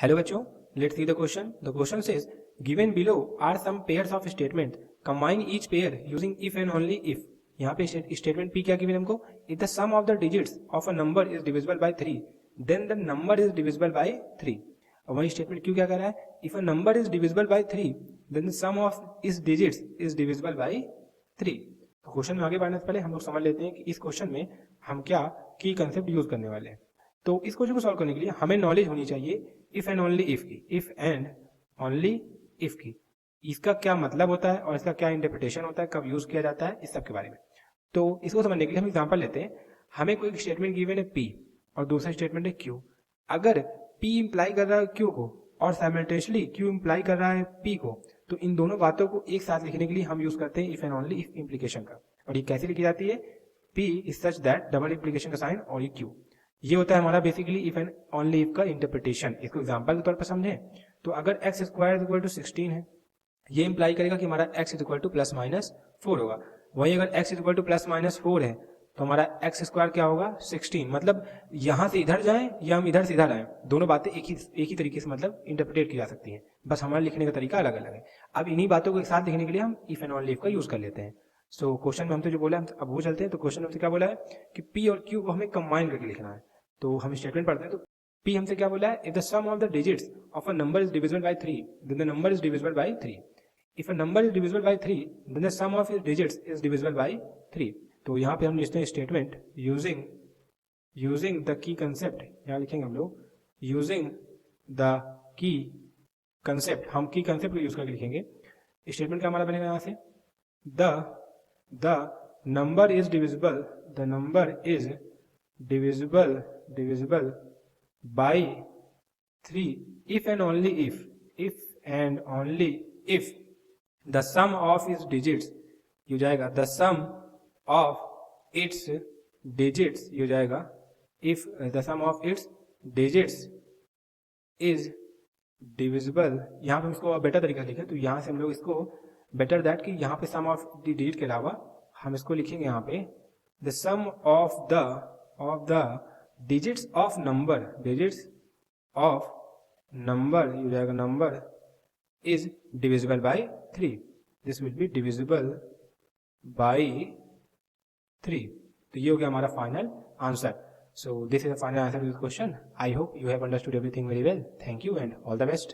Hello बच्चों, let's see the question. The question says, given below are some pairs of statement. Combine each pair using if and only if. यहाँ पे statement P क्या given हमको? If the sum of the digits of a number is divisible by 3, then the number is divisible by 3. और वही statement Q क्या कह रहा है? If a number is divisible by 3, then the sum of its digits is divisible by 3. तो question में आगे बढ़ने से पहले हम लोग समझ लेते हैं कि इस क्वेश्चन में हम क्या की कंसेप्ट यूज करने वाले हैं. तो इस क्वेश्चन को सॉल्व करने के लिए हमें नॉलेज होनी चाहिए इफ एंड ओनली इफ की. इफ एंड ओनली इफ की इसका क्या मतलब होता है और इसका क्या इंटरप्रिटेशन होता है, कब यूज किया जाता है, इस सब के बारे में. तो इसको समझने के लिए हम एग्जांपल लेते हैं. हमें कोई स्टेटमेंट गिवन है P और दूसरा स्टेटमेंट है Q. अगर P इंप्लाई कर रहा है Q को और साइमल्टेनियसली Q इंप्लाई कर रहा है P को, तो इन दोनों बातों को एक साथ लिखने के लिए हम यूज करते हैं if and only if implication का. और ये कैसे लिखी जाती है? P is such that double implication का साइन और ये Q. ये होता है हमारा basically if and only if का इंटरप्रिटेशन. इसको एग्जांपल के तौर पर समझें तो अगर x स्क्वायर इक्वल टू 16 है, ये इंप्लाई करेगा कि हमारा x equal two plus minus 4 होगा. वहीं अगर x equal two plus minus 4 है तो हमारा x स्क्वायर क्या होगा? 16. मतलब यहां से इधर जाएं या हम इधर से इधर आए, दोनों बातें एक ही तरीके से मतलब इंटरप्रेट की जा सकती हैं, बस हमारे लिखने का तरीका अलग अलग है. अब इन्हीं बातों को एक साथ लिखने के लिए हम इफ एंड ओनली इफ का यूज कर लेते हैं. सो क्वेश्चन में हमसे जो बोला है अब वो चलते हैं. तो क्वेश्चन में हमसे क्या बोला है कि P और Q को हमें कंबाइन करके लिखना है. तो हम स्टेटमेंट पढ़ते हैं. तो P हमसे क्या बोला है? If the sum of the digits of a number is divisible by 3, then the number is divisible by 3. If a number is divisible by 3, then the sum of its digits is divisible by 3. तो यहाँ पे हम लिखते हैं statement using the key concept. यहाँ लिखेंगे हम लोग यूजिंग द की कंसेप्ट. हम की कंसेप्ट को यूज करके लिखेंगे. स्टेटमेंट क्या हमारा बनेगा? यहाँ से the number is divisible, the number is divisible by 3 if and only if the sum of its digits हो जाएगा the sum of its digits हो जाएगा if the sum of its digits is divisible. यहाँ पे इसको better तरीका लिखें तो यहाँ से हम लोग इसको बेटर दैट कि यहाँ पे sum of the digit के अलावा हम इसको लिखेंगे यहाँ पे the sum of the digits of number हो जाएगा number is divisible by 3. this will be divisible by 3. तो ये हो गया हमारा final answer. So this is the final answer to this question. I hope you have understood everything very well. Thank you and all the best.